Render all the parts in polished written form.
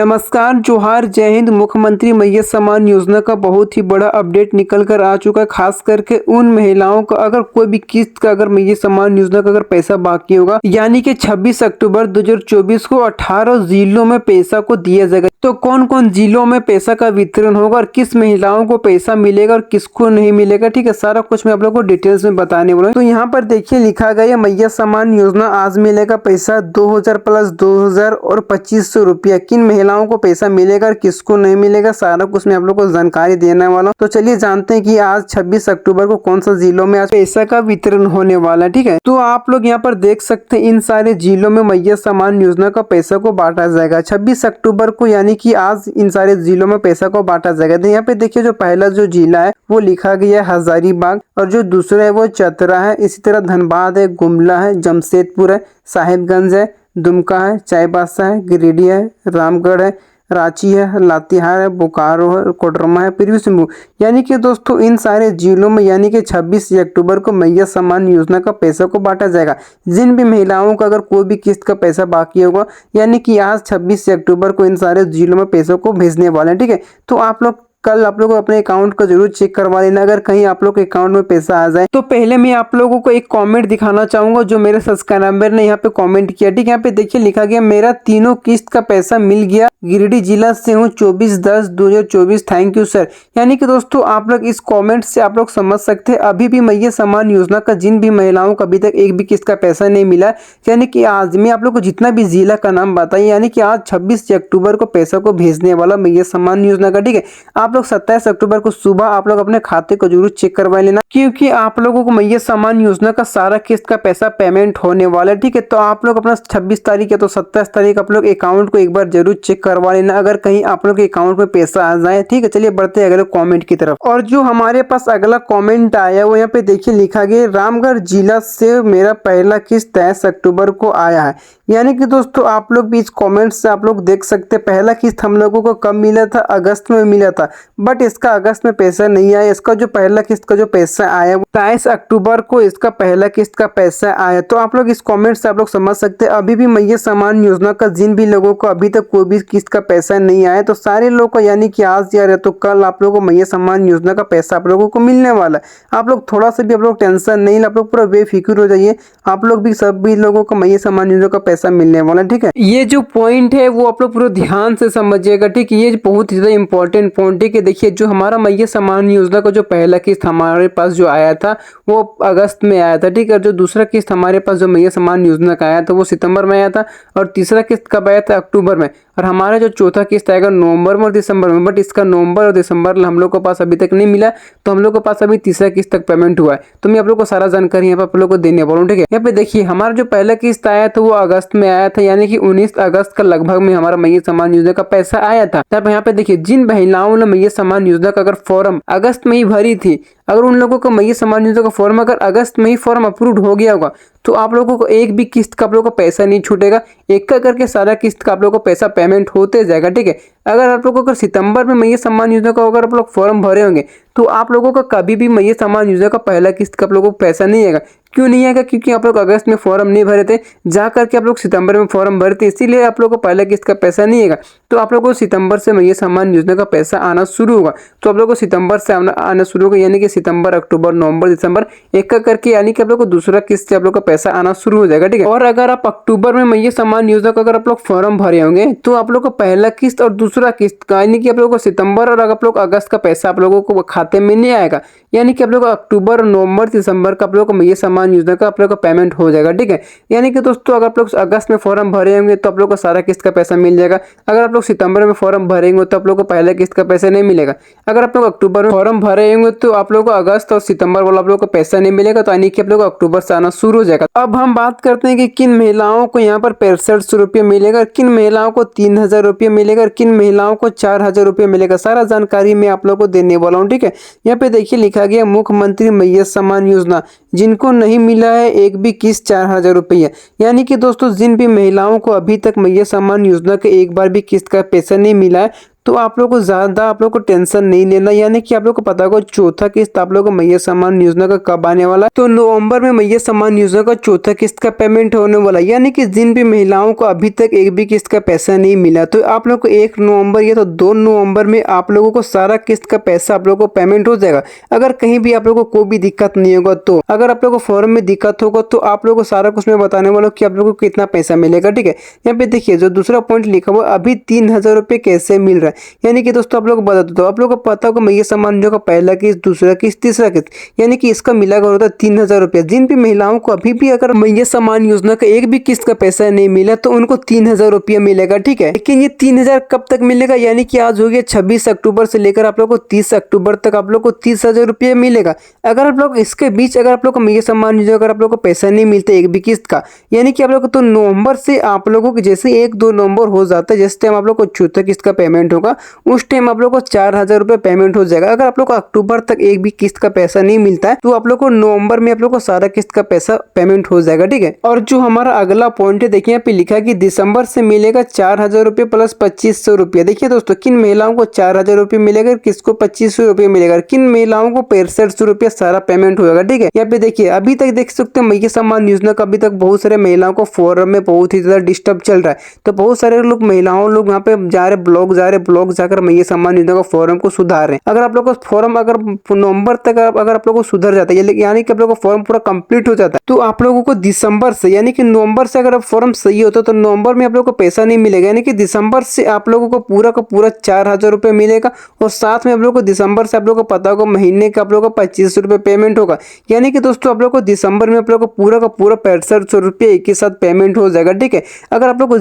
नमस्कार, जोहार, जय हिंद। मुख्यमंत्री मैया सम्मान योजना का बहुत ही बड़ा अपडेट निकल कर आ चुका है। खास करके उन महिलाओं का अगर कोई भी किस्त का अगर मैया सम्मान योजना का अगर पैसा बाकी होगा, यानी कि 26 अक्टूबर 2024 को 18 जिलों में पैसा को दिया जाएगा। तो कौन कौन जिलों में पैसा का वितरण होगा और किस महिलाओं को पैसा मिलेगा और किसको नहीं मिलेगा, ठीक है, सारा कुछ मैं आप लोगों को डिटेल्स में बताने वाला हूं। तो यहाँ पर देखिए लिखा गया है मैया सम्मान योजना आज मिलेगा पैसा 2000 प्लस 2000 और 2500 रुपया। किन महिलाओं को पैसा मिलेगा और किसको नहीं मिलेगा, सारा कुछ मैं आप लोग को जानकारी देने वाला हूँ। तो चलिए जानते हैं कि आज 26 अक्टूबर को कौन सा जिलों में आज पैसा का वितरण होने वाला है, ठीक है। तो आप लोग यहाँ पर देख सकते हैं इन सारे जिलों में मैया सम्मान योजना का पैसा को बांटा जाएगा 26 अक्टूबर को, यानी कि आज इन सारे जिलों में पैसा को बांटा जाएगा। तो यहाँ पे देखिए जो पहला जो जिला है वो लिखा गया है हजारीबाग, और जो दूसरा है वो चतरा है, इसी तरह धनबाद है, गुमला है, जमशेदपुर है, साहिबगंज है, दुमका है, चाईबासा है, गिरिडीह है, रामगढ़ है, रांची है, लातेहार है, बोकारो है, कोडरमा है, पूर्वी सिंहभूम। यानी कि दोस्तों इन सारे जिलों में यानी कि 26 अक्टूबर को मैया सम्मान योजना का पैसा को बांटा जाएगा। जिन भी महिलाओं का अगर कोई भी किस्त का पैसा बाकी होगा, यानी कि आज 26 अक्टूबर को इन सारे जिलों में पैसों को भेजने वाले हैं, ठीक है। तो आप लोग कल आप लोग अपने अकाउंट को जरूर चेक करवा लेना, अगर कहीं आप लोग के अकाउंट में पैसा आ जाए। तो पहले मैं आप लोगों को एक कमेंट दिखाना चाहूंगा जो मेरे सब्सक्राइबर ने यहाँ पे कमेंट किया, ठीक है। यहाँ पे देखिए लिखा गया मेरा तीनों किस्त का पैसा मिल गया, गिरिडीह जिला से हूँ, 24/10/2024, थैंक यू सर। यानी कि दोस्तों आप लोग इस कॉमेंट से आप लोग समझ सकते हैं अभी भी मैया सम्मान योजना का जिन भी महिलाओं को अभी तक एक भी किस्त का पैसा नहीं मिला, यानी कि आज मैं आप लोग को जितना भी जिला का नाम बताइए, यानी कि आज 26 अक्टूबर को पैसा को भेजने वाला मैया सम्मान योजना का, ठीक है। आप लोग 27 अक्टूबर को सुबह आप लोग अपने खाते को जरूर चेक करवा लेना, क्योंकि आप लोगों को मैया सम्मान योजना का सारा किस्त का पैसा पेमेंट होने वाला है, ठीक है। तो आप लोग अपना 26 तारीख या तो 27 तारीख आप लोग अकाउंट को एक बार जरूर चेक करवा लेना, अगर कहीं आप लोग के अकाउंट में पैसा आ जाए, ठीक है। चलिए बढ़ते हैं अगले कमेंट की तरफ। और जो हमारे पास अगला कमेंट आया वो यहाँ पे देखिए लिखा गया रामगढ़ जिला से मेरा पहला किस्त 23 अक्टूबर को आया है। यानी कि दोस्तों आप लोग भी इस कमेंट से आप लोग देख सकते हैं पहला किस्त हम लोगों को कब मिला था, अगस्त में मिला था, बट इसका अगस्त में पैसा नहीं आया। इसका जो पहला किस्त का जो पैसा आया वो 23 अक्टूबर को इसका पहला किस्त का पैसा आया। तो आप लोग इस कमेंट से आप लोग समझ सकते हैं अभी भी मैया सम्मान योजना का जिन भी लोगों को अभी तक कोई भी किस्त का पैसा नहीं आया, तो सारे लोग को यानी कि आज या तो कल आप लोगों को मैया सम्मान योजना का पैसा आप लोगों को मिलने वाला है। आप लोग थोड़ा सा भी आप लोग टेंशन नहीं, आप लोग पूरा बेफिक्र हो जाइए, आप लोग भी सभी लोगों को मैया सम्मान योजना का पैसा मिलने वाला, ठीक है। ये जो पॉइंट है वो आप लोग पूरा ध्यान से समझिएगा, ठीक है। ये बहुत ज्यादा इंपॉर्टेंट पॉइंट है कि देखिए जो हमारा मैया सम्मान योजना का जो पहला किस्त हमारे पास जो आया था वो अगस्त में आया था, ठीक है। जो दूसरा किस्त हमारे पास जो मैया सम्मान योजना का आया था वो सितंबर में आया था, और तीसरा किस्त कब आया था, अक्टूबर में। और हमारा जो चौथा किस्त आएगा नवंबर में और दिसंबर में, बट इसका नवंबर और दिसंबर हम लोग के पास अभी तक नहीं मिला, तो हम लोग के पास अभी तीसरा किस्त तक पेमेंट हुआ है। तो मैं आप लोग को सारा जानकारी यहाँ पर आप लोग को देने वाला हूँ, ठीक है। यहाँ पे देखिए हमारा जो पहला किस्त आया था वो अगस्त में आया था, यानी कि 19 अगस्त का लगभग में हमारा मैया सम्मान योजना का पैसा आया था। तब यहाँ पे देखिए जिन महिलाओं ने मैया सम्मान योजना का अगर फॉर्म अगस्त में ही भरी थी, अगर उन लोगों को मैया सम्मान योजना का फॉर्म अगर अगस्त में ही फॉर्म अप्रूव हो गया होगा, तो आप लोगों को एक भी किस्त का आप लोगों को पैसा नहीं छूटेगा, एक करके सारा किस्त का आप लोगों को पैसा पेमेंट होते जाएगा, ठीक है। अगर आप लोगों को सितंबर में मैया सम्मान योजना का अगर आप लोग फॉर्म भरे होंगे, तो आप लोगों का कभी भी मैया सम्मान योजना का पहला किस्त का आप लोगों को पैसा नहीं आएगा। क्यों नहीं आएगा? क्योंकि आप लोग अगस्त में फॉर्म नहीं भरे थे, जा करके आप लोग सितंबर में फॉर्म भरे थे, इसीलिए आप लोगों को पहला किस्त का पैसा नहीं आएगा। तो आप लोगों को सितंबर से मैया सम्मान योजना का पैसा आना शुरू होगा। तो आप लोगों को सितंबर से आना शुरू होगा, यानी कि सितंबर, अक्टूबर, नवंबर, दिसंबर, एक करके यानी कि आप लोग को दूसरा किस्त से आप लोग का पैसा आना शुरू हो जाएगा, ठीक है। और अगर आप अक्टूबर में मैया सम्मान योजना का अगर आप लोग फॉर्म भरे होंगे, तो आप लोग को पहला किस्त और दूसरा किस्त का यानी कि आप लोगों को सितंबर और आप लोग अगस्त का पैसा आप लोगों को खाते में नहीं आएगा, यानी कि आप लोग अक्टूबर, नवंबर, दिसंबर का आप लोग को मैया सम्मान योजना का आप लोग का पेमेंट हो जाएगा, ठीक है। यानी कि दोस्तों अगर आप लोग अगस्त में फॉर्म भरे होंगे तो आप लोग को सारा किस्त का पैसा मिल जाएगा। अगर आप लोग सितंबर में फॉर्म भरेंगे तो आप लोग को पहला किस्त का पैसा नहीं मिलेगा। अगर आप लोग अक्टूबर में फॉर्म भरे होंगे तो आप लोग को अगस्त और सितंबर वाला आप लोग को पैसा नहीं मिलेगा, तो यानी कि आप लोग अक्टूबर से आना शुरू हो जाएगा। अब हम बात करते हैं कि किन महिलाओं को यहाँ पर 6500 रुपये मिलेगा, किन महिलाओं को 3000 रुपये मिलेगा और किन महिलाओं को 4000 रुपये मिलेगा, सारा जानकारी मैं आप लोग को देने वाला हूँ, ठीक है। यहाँ पे देखिए लिखा गया मुख्यमंत्री मैया सम्मान योजना, जिनको नहीं मिला है एक भी किस्त 4000 रुपया। यानी कि दोस्तों जिन भी महिलाओं को अभी तक मैया सम्मान योजना के एक बार भी किस्त का पैसा नहीं मिला है, तो तो आप लोग को ज्यादा आप लोग को टेंशन नहीं लेना। यानी कि आप लोग को पता होगा चौथा किस्त आप लोग को मैया सम्मान योजना का कब आने वाला है। तो नवंबर में मैया सम्मान योजना का चौथा किस्त का पेमेंट होने वाला। यानी कि जिन भी महिलाओं को अभी तक एक भी किस्त का पैसा नहीं मिला, तो आप लोग को 1 नवंबर या तो 2 नवंबर में आप लोगों को सारा किस्त का पैसा आप लोगों को पेमेंट हो जाएगा। अगर कहीं भी आप लोगों को कोई भी दिक्कत नहीं होगा, तो अगर आप लोगों को फॉर्म में दिक्कत होगा तो आप लोगों को सारा कुछ मैं बताने वाला हूँ कि आप लोगों को कितना पैसा मिलेगा। ठीक है, यहाँ पे देखिए जो दूसरा पॉइंट लिखा हुआ अभी 3000 रुपये कैसे मिल रहा है। यानी कि दोस्तों आप लोग को बता दो, आप लोग को पता होगा मैया सम्मान योजना का पहला किस्त, दूसरा किस्त, तीसरा किस्त, यानी कि इसका मिलाकर होता है 3000 रुपये। जिन भी महिलाओं को अभी भी अगर मैया सम्मान योजना का एक भी किस्त का पैसा नहीं मिला तो उनको 3000 रुपया मिलेगा। ठीक है, लेकिन ये 3000 कब तक मिलेगा, यानी कि आज हो गया 26 अक्टूबर से लेकर आप लोग को 30 अक्टूबर तक आप लोग को 30,000 रुपया मिलेगा। अगर आप लोग इसके बीच अगर आप लोग को मैया सम्मान योजना अगर आप लोग को पैसा नहीं मिलता एक भी किस्त का, यानी कि आप लोग को तो नवंबर से आप लोगों को जैसे 1-2 नवंबर हो जाता है, जिस टाइम आप लोग को चौथा किस्त का पेमेंट होगा उस टाइम आप लोग को 4000 रुपये पेमेंट हो जाएगा। अगर आप लोग को अक्टूबर तक एक भी किस्त का पैसा नहीं मिलता है तो आप लोग को नवंबर में आप लोग को सारा किस्त का पैसा पेमेंट हो जाएगा। ठीक है, और जो हमारा अगला पॉइंट है देखिए यहाँ पे लिखा है कि दिसंबर से मिलेगा 4000 रुपये प्लस 2500 रुपये। देखिए दोस्तों किन महिलाओं को 4000 रुपये मिलेगा, किसको 2500 रुपये मिलेगा, किन महिलाओं को 6500 रुपये सारा पेमेंट होगा। ठीक है, यहाँ पे देखिए अभी तक देख सकते हैं मैया सम्मान योजना का अभी तक बहुत सारे महिलाओं को फॉर्म में बहुत ही ज्यादा डिस्टर्ब चल रहा है। तो बहुत सारे लोग महिलाओं लोग यहाँ पे जा रहे ब्लॉग जाकर मैया सम्मान योजना का फॉर्म को सुधार रहे हैं। अगर आप लोग का फॉर्म अगर नवंबर तक अगर आप लोग को सुधर जाता है, यानी कि आप लोग का फॉर्म पूरा कंप्लीट हो जाता है, तो आप लोगों को दिसंबर से यानी कि नवंबर से अगर फॉर्म सही होता तो नवंबर में आप लोग को पैसा नहीं मिलेगा। यानी कि दिसंबर से आप लोगों को पूरा का पूरा 4000 रुपये मिलेगा। और साथ में आप लोग को दिसंबर से आप लोग को पता होगा महीने का आप लोग को 2500 रुपये पेमेंट होगा। यानी कि दोस्तों आप लोग को दिसंबर में आप लोग को पूरा का पूरा 6500 रुपये एक ही साथ पेमेंट हो जाएगा। ठीक है, अगर आप लोग को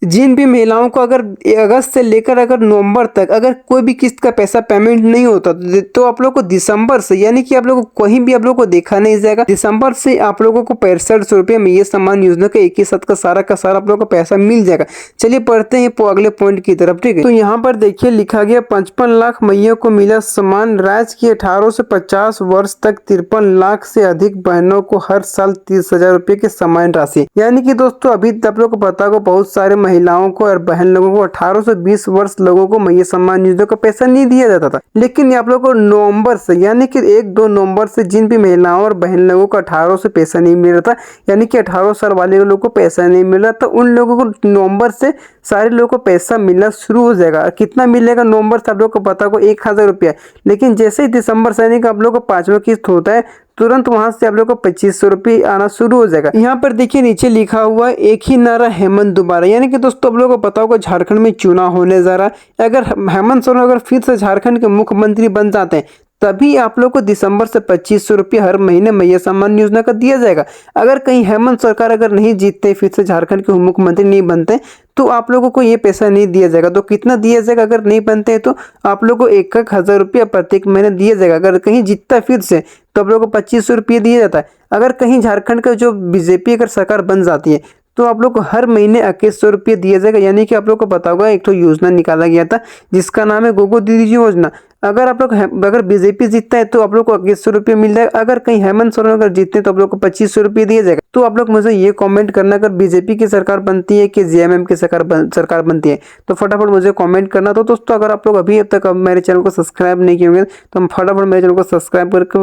जिन भी महिलाओं को अगर अगस्त से लेकर अगर नवंबर तक अगर कोई भी किस्त का पैसा पेमेंट नहीं होता तो आप लोग को दिसंबर से यानी कि आप लोग को कहीं भी आप लोग को देखा नहीं जाएगा, दिसंबर से आप लोगों को 6500 रुपये मैया सम्मान योजना के एक ही साथ का सारा आप लोग को पैसा मिल जाएगा। चलिए पढ़ते हैं अगले पॉइंट की तरफ। ठीक है, तो यहाँ पर देखिए लिखा गया 55 लाख मैया को मिला सम्मान। राज्य की 18 से 50 वर्ष तक 53 लाख से अधिक बहनों को हर साल 30,000 रुपये की सम्मान राशि। यानी कि दोस्तों अभी आप लोग को पता होगा बहुत सारे महिलाओं को और बहन लोगों को 18 से 20 वर्ष लोगों को मैया सम्मान योजना का पैसा नहीं दिया जाता था। लेकिन आप लोग को नवंबर से यानी कि 1-2 नवंबर से जिन भी महिलाओं और बहन लोगों को 18 से पैसा नहीं मिल रहा था, यानी कि 18 साल वाले लोगों को पैसा नहीं मिल रहा था, उन लोगों को नवंबर से सारे लोगों को पैसा मिलना शुरू हो जाएगा। कितना मिलेगा नवंबर से आप लोग को पता होगा 1000 रुपया। लेकिन जैसे ही दिसंबर से यानी कि आप लोग को 5वां किस्त होता है तुरंत वहां से आप लोग को 2500 रुपये आना शुरू हो जाएगा। यहाँ पर देखिए नीचे लिखा हुआ है एक ही नारा हेमंत दोबारा। यानी कि दोस्तों आप लोगों को पता होगा झारखंड में चुनाव होने जा रहा है। अगर हेमंत सोरेन अगर फिर से झारखंड के मुख्यमंत्री बन जाते हैं तभी आप लोग को दिसंबर से 2500 रुपये हर महीने मैया सम्मान योजना का दिया जाएगा। अगर कहीं हेमंत सरकार अगर नहीं जीतते फिर से झारखंड के मुख्यमंत्री नहीं बनते तो आप लोगों को ये पैसा नहीं दिया जाएगा। तो कितना दिया जाएगा, अगर नहीं बनते हैं तो आप लोगों को 1000 रुपया प्रत्येक महीने दिया जाएगा। अगर कहीं जीतता है फिर से तो आप लोगों को 2500 रुपये दिया जाता है। अगर कहीं झारखंड का जो बीजेपी अगर सरकार बन जाती है तो आप लोग को हर महीने 2100 रुपये दिया जाएगा। यानी कि आप लोग को पता होगा एक तो योजना निकाला गया था जिसका नाम है गोगो दीदी योजना। अगर आप लोग अगर बीजेपी जीतता है तो आप लोग को 2100 रुपये मिल जाएगा। अगर कहीं हेमंत सोरेन अगर जीतते हैं तो आप लोग को 2500 रुपये दिया जाएगा। तो आप लोग मुझे ये कमेंट करना अगर बीजेपी की सरकार बनती है कि जेएमएम की सरकार बनती है, तो फटाफट मुझे कमेंट करना। तो दोस्तों अगर आप लोग अभी अब तक मेरे चैनल को सब्सक्राइब नहीं किए होंगे तो फटाफट मेरे चैनल को सब्सक्राइब करके